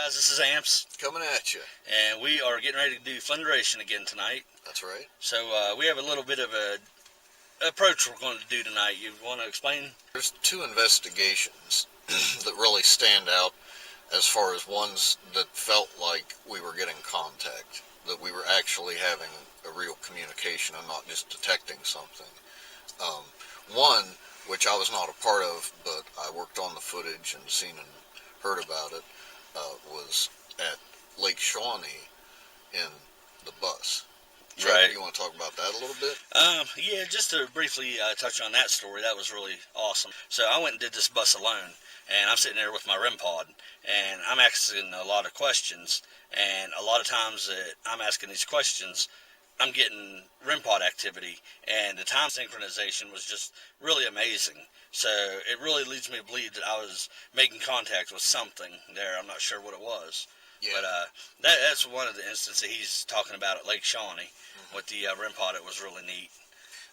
guys, this is Amps. Coming at you. And we are getting ready to do Flinderation again tonight. That's right. So we have a little bit of a approach we're going to do tonight. You want to explain? There's two investigations that really stand out as far as ones that felt like we were getting contact, that we were actually having a real communication and not just detecting something. One, which I was not a part of, but I worked on the footage and seen and heard about it, was at Lake Shawnee in the bus. Right. You want to talk about that a little bit? Yeah, just to briefly touch on that story, that was really awesome. So I went and did this bus alone, and I'm sitting there with my REM pod, and I'm asking a lot of questions, and a lot of times that I'm asking these questions, I'm getting REM pod activity, and the time synchronization was just really amazing. So it really leads me to believe that I was making contact with something there. I'm not sure what it was. Yeah. But that's one of the instances he's talking about at Lake Shawnee with the REM pod. It was really neat.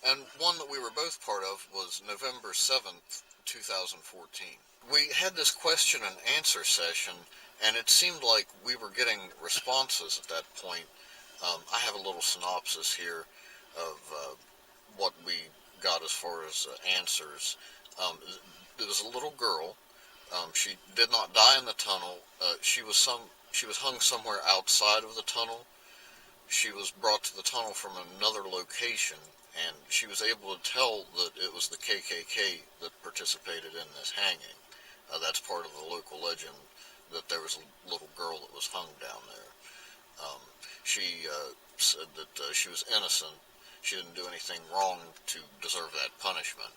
And one that we were both part of was November 7th, 2014. We had this question and answer session, and it seemed like we were getting responses at that point. I have a little synopsis here of what we got as far as answers. There was a little girl. She did not die in the tunnel. She was hung somewhere outside of the tunnel. She was brought to the tunnel from another location, and she was able to tell that it was the KKK that participated in this hanging. That's part of the local legend, that there was a little girl that was hung down there. She said that she was innocent. She didn't do anything wrong to deserve that punishment.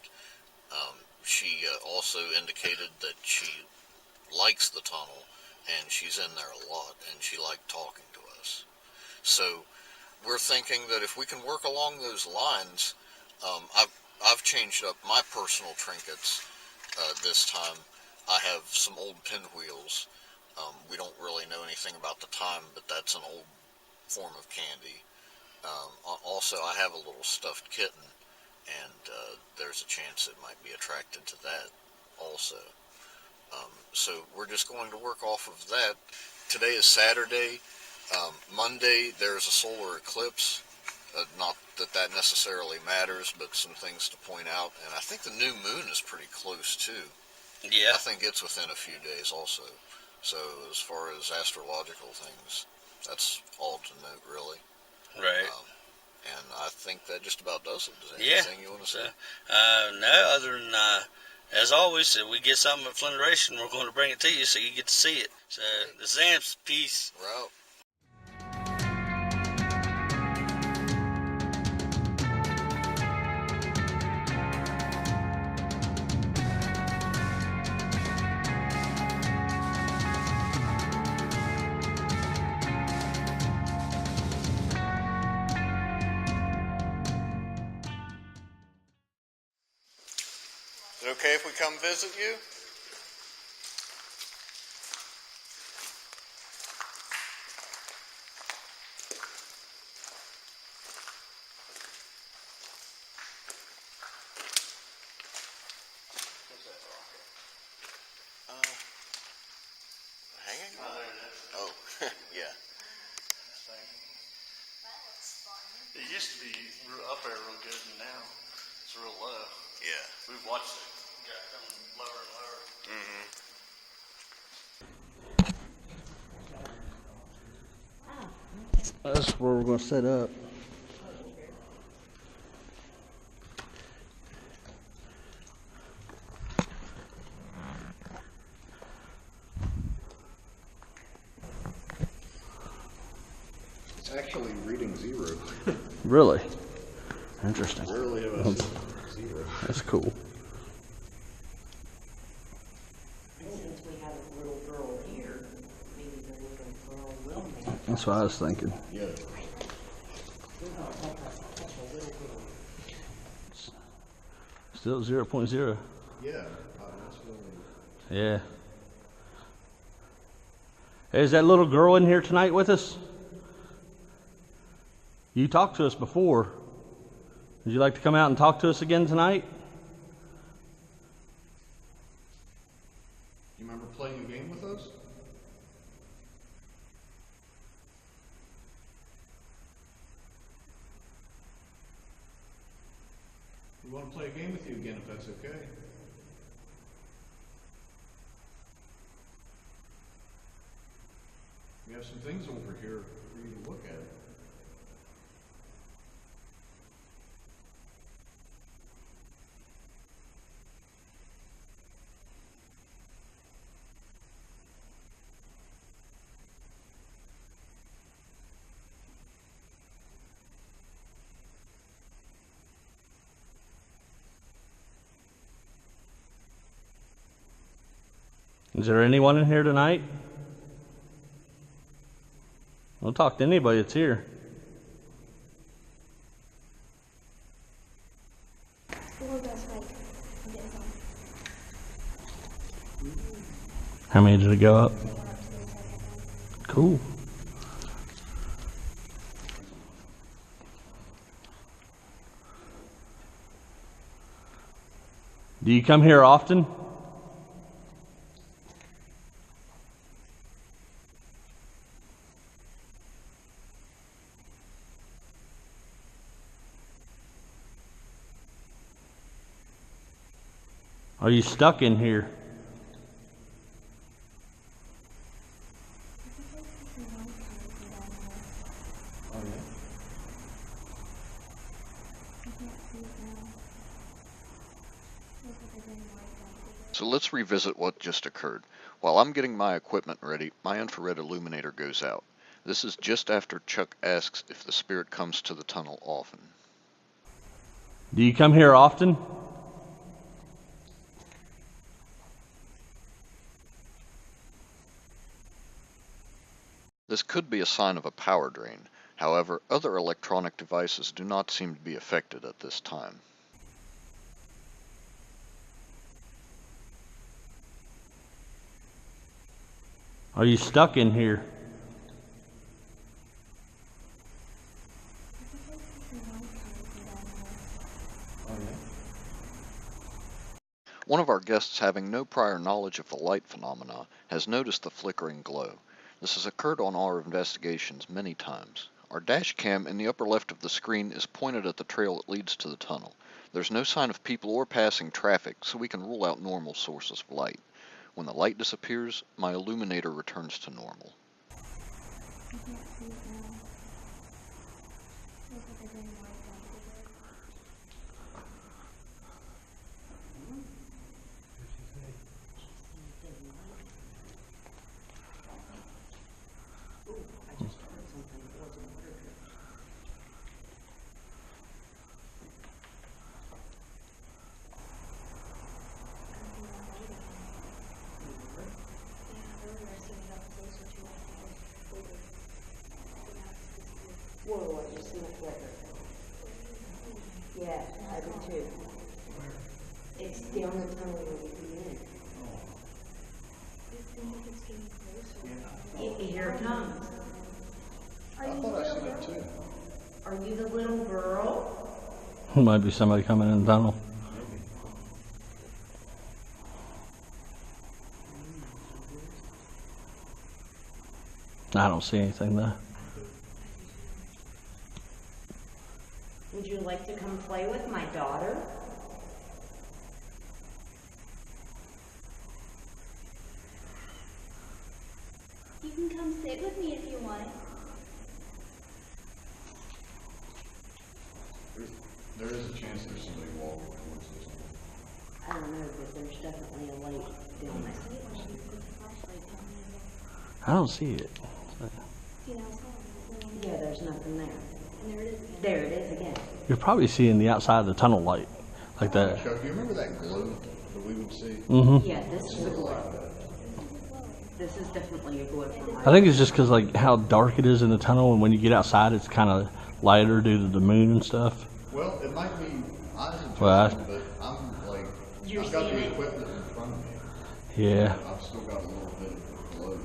She also indicated that she likes the tunnel, and she's in there a lot, and she liked talking to us. So we're thinking that if we can work along those lines, I've changed up my personal trinkets this time. I have some old pinwheels. We don't really know anything about the time, but that's an old form of candy. Also, I have a little stuffed kitten, and there's a chance it might be attracted to that also. So we're just going to work off of that. Today is Saturday. Monday there's a solar eclipse. Not that that necessarily matters, but some things to point out. And I think the new moon is pretty close too. Yeah. I think it's within a few days also. So as far as astrological things, that's all to note really. Right. And I think that just about does it. Is there anything you want to say? No, other than, as always, if we get something at Flinderation, we're going to bring it to you so you get to see it. So, this is Amps. Peace. We're out. Is it okay if we come visit you? Hanging? Oh, yeah. It used to be up there real good, and now it's real low. Yeah. We've watched it get lower and lower. Mm-hmm. That's where we're going to set up. It's actually reading 0. Really? Interesting. Rarely have I seen 0. That's cool. Since we have a little girl here, maybe the little girl will make. That's what I was thinking. Yeah. Still 0.0. Yeah. That's really... Yeah. Hey, is that little girl in here tonight with us? You talked to us before. Would you like to come out and talk to us again tonight? You remember playing a game with us? want to play a game with you again, if that's okay. We have some things over here for you to look at. Is there anyone in here tonight? Don't talk to anybody that's here. How many did it go up? Cool. Do you come here often? Are you stuck in here? So let's revisit what just occurred. While I'm getting my equipment ready, my infrared illuminator goes out. This is just after Chuck asks if the spirit comes to the tunnel often. Do you come here often? This could be a sign of a power drain. However, other electronic devices do not seem to be affected at this time. Are you stuck in here? One of our guests, having no prior knowledge of the light phenomena, has noticed the flickering glow. This has occurred on our investigations many times. Our dash cam in the upper left of the screen is pointed at the trail that leads to the tunnel. There's no sign of people or passing traffic, so we can rule out normal sources of light. When the light disappears, my illuminator returns to normal. Whoa, I just seen a flicker. Yeah, I did too. It's down the tunnel where we come in. Here it comes. I thought I seen it too. Are you the little girl? Might be somebody coming in the tunnel. I don't see anything though. Would you like to come play with my daughter? You can come sit with me if you want. There is a chance there's somebody walking towards this one. I don't know, but there's definitely a light down there. I don't see it. Yeah, there's nothing there. There it is again. You're probably seeing the outside of the tunnel light, like that. Chuck, you remember that glow that we would see? Mm-hmm. Yeah, this is a glow. This is definitely a glow from my I think it's just because like how dark it is in the tunnel, and when you get outside, it's kind of lighter due to the moon and stuff. Well, it might be eyes adjusting, Well, but I'm like, You're I've got seeing the it? equipment in front of me. Yeah. I've still got a little bit of glow.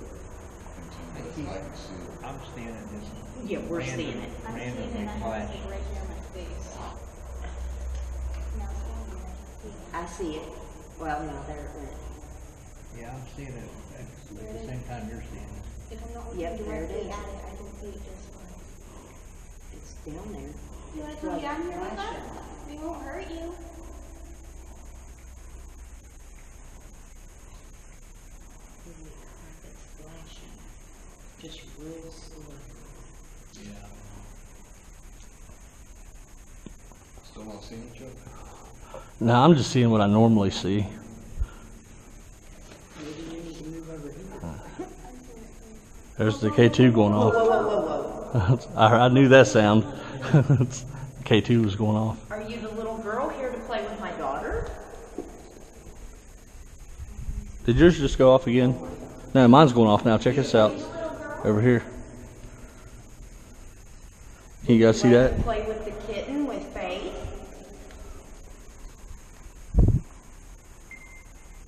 I can see it. I'm seeing it just Yeah, we're seeing it. I'm seeing randomly it, I flash. have it right here on my face. Now it's on here. I see it. Well, no, there it went. Yeah, I'm seeing it at the same time you're seeing it. If I'm not Yep, looking there it directly is. at it, I can see it just fine. It's down there. You want to come Like down here with flash us? We won't hurt you. Still not seeing each other? No, I'm just seeing what I normally see. Maybe you need to move over here. There's the K2 going Whoa, off. whoa, whoa, whoa, whoa. I knew that sound. K2 was going off. Are you the little girl here to play with my daughter? Did yours just go off again? No, mine's going off now. Check this out. Over here. Can you guys see Like that? to play with the kitten with Faith?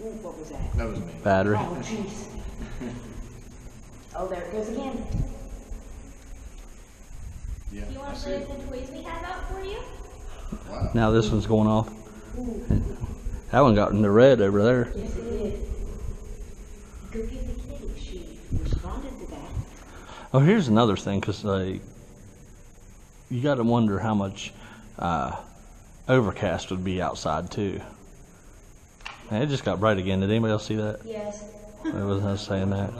Ooh, what was that? That was me. Battery. Oh, jeez. Oh, there it goes again. Yeah, Do you I want to see play it. with the toys we have out for you? Wow. Now this one's going off. That one got in the red over there. Yes, it did. Go get the kitty. She responded to that. Oh, here's another thing, because like, you got to wonder how much overcast would be outside too. Man, it just got bright again. Did anybody else see that? Yes. I wasn't I saying that.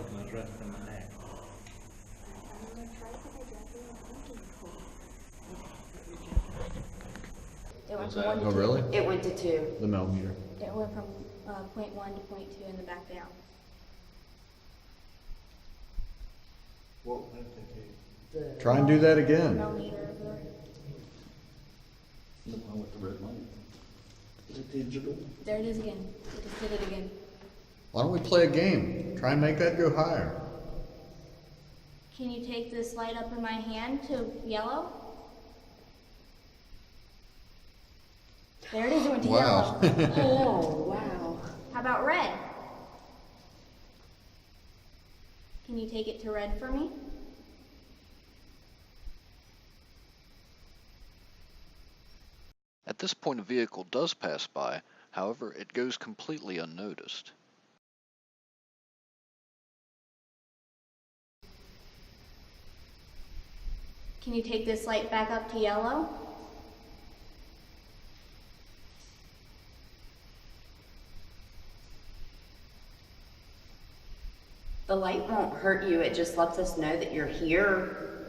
It went Was from that- 1 to oh, 2. really? It went to 2. The millimeter. It went from point 1 to point 2 and then back down. Try and do that again. Millimeter over. There it is again. We just did it again. Why don't we play a game? Try and make that go higher. Can you take this light up in my hand to yellow? There it is, it went to Wow. yellow. Oh, wow. How about red? Can you take it to red for me? At this point, a vehicle does pass by, however, it goes completely unnoticed. Can you take this light back up to yellow? The light won't hurt you. It just lets us know that you're here.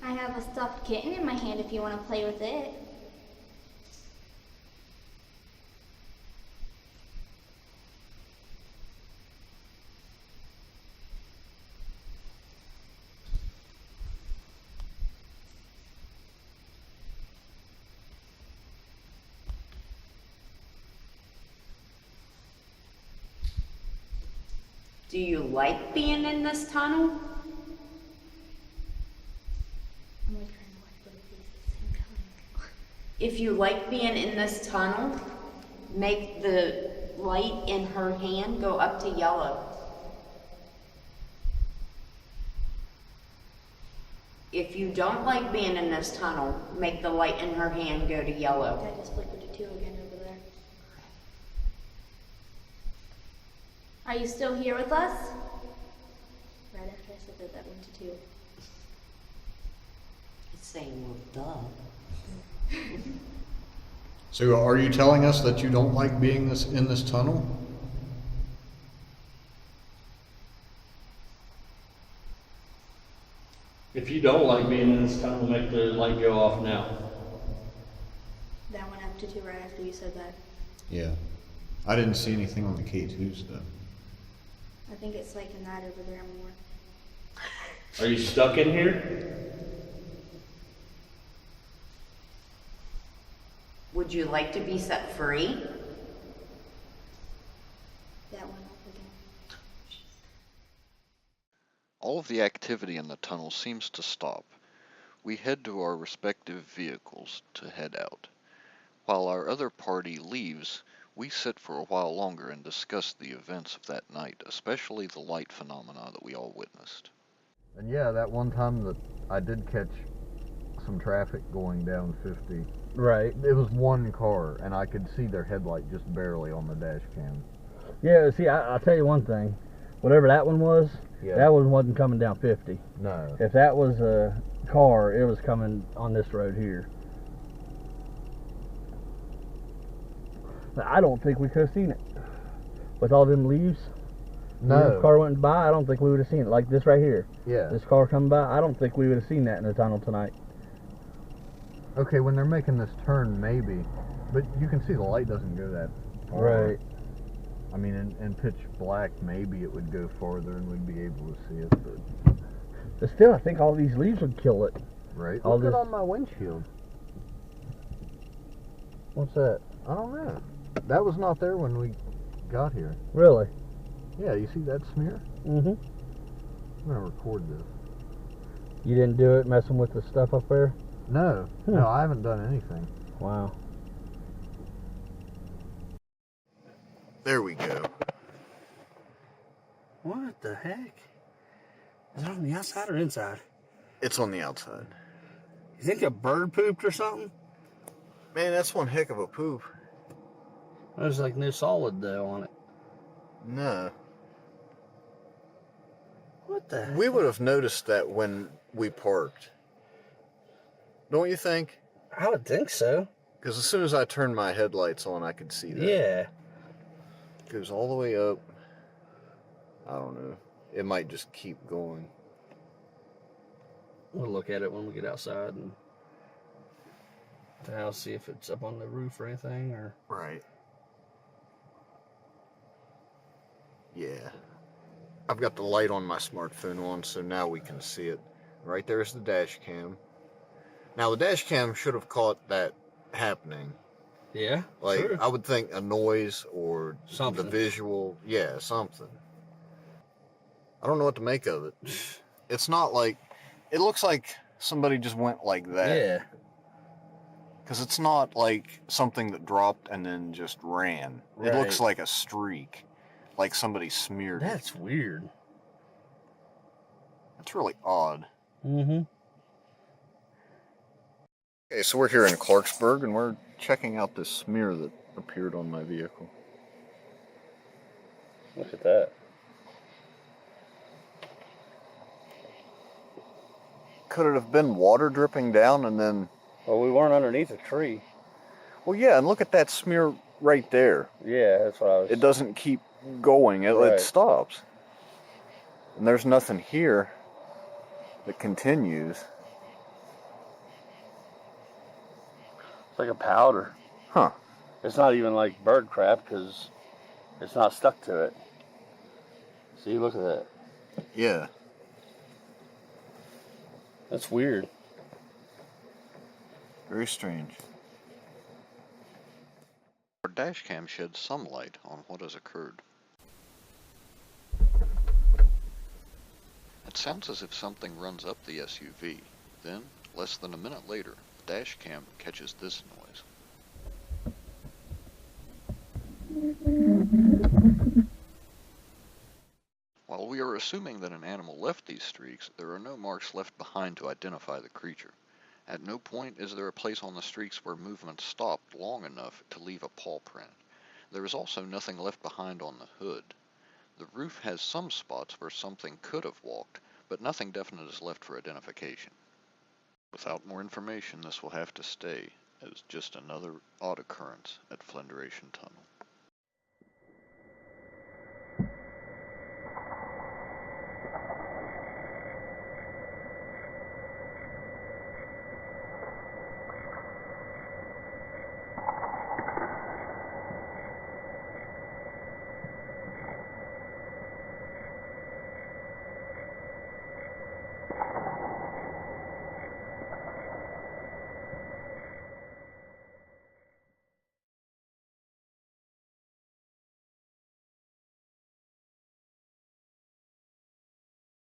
I have a stuffed kitten in my hand if you want to play with it. Do you like being in this tunnel? I'm always trying to watch both these at the same time. If you like being in this tunnel, make the light in her hand go up to yellow. If you don't like being in this tunnel, make the light in her hand go to yellow. I just flipped it to 2 again over there. Are you still here with us? Right after I said that, that went to 2. It's saying, well, duh. So are you telling us that you don't like being in this tunnel? If you don't like being in this tunnel, make the light go off now. That went up to 2 right after you said that. Yeah. I didn't see anything on the K2s though. I think it's like in that over there more. Are you stuck in here? Would you like to be set free? That went up again. All of the activity in the tunnel seems to stop. We head to our respective vehicles to head out. While our other party leaves, we sit for a while longer and discuss the events of that night, especially the light phenomena that we all witnessed. And yeah, that one time that I did catch some traffic going down 50. Right. It was one car, and I could see their headlight just barely on the dash cam. Yeah, see, I'll tell you one thing. Whatever that one was, Yeah. that one wasn't coming down 50. No. If that was a car, it was coming on this road here. Now, I don't think we could have seen it. With all them leaves, No. if the car went by, I don't think we would have seen it. Like this right here. Yeah. This car coming by, I don't think we would have seen that in the tunnel tonight. Okay, when they're making this turn, maybe. But you can see the light doesn't go that far. Right. I mean, in pitch black, maybe it would go farther and we'd be able to see it. But still, I think all these leaves would kill it. Right. All Look at this- on my windshield. What's that? I don't know. That was not there when we got here. Really? Yeah, you see that smear? Mm-hmm. I'm gonna record this. You didn't do it messing with the stuff up there? No, no, I haven't done anything. Wow. There we go. What the heck? Is it on the outside or inside? It's on the outside. You think a bird pooped or something? Man, that's one heck of a poop. There's like no solid though on it. No. What the heck? We would have noticed that when we parked. Don't you think? I would think so. Because as soon as I turned my headlights on, I could see that. Yeah. It goes all the way up. I don't know. It might just keep going. We'll look at it when we get outside and the house, see if it's up on the roof or anything, or... Right. Yeah. I've got the light on my smartphone on, so now we can see it. Right there's the dash cam. Now, the dash cam should have caught that happening. Yeah, Like, sure. I would think a noise or Something. the visual. Yeah, something. I don't know what to make of it. It's not like... It looks like somebody just went like that. Yeah. Because it's not like something that dropped and then just ran. It looks Right. like a streak. Like somebody smeared it. That's weird. That's really odd. Mm-hmm. Okay, so we're here in Clarksburg and we're checking out this smear that appeared on my vehicle. Look at that. Could it have been water dripping down and then... Well, we weren't underneath a tree. Well, yeah, and look at that smear right there. Yeah, that's what I was... It doesn't keep going. It Right. stops. And there's nothing here that continues. It's like a powder. Huh. It's not even like bird crap because it's not stuck to it. See, look at that. Yeah. That's weird. Very strange. Our dash cam sheds some light on what has occurred. It sounds as if something runs up the SUV. Then, less than a minute later, the dash cam catches this noise. While we are assuming that an animal left these streaks, there are no marks left behind to identify the creature. At no point is there a place on the streaks where movement stopped long enough to leave a paw print. There is also nothing left behind on the hood. The roof has some spots where something could have walked, but nothing definite is left for identification. Without more information, this will have to stay as just another odd occurrence at Flinderation Tunnel.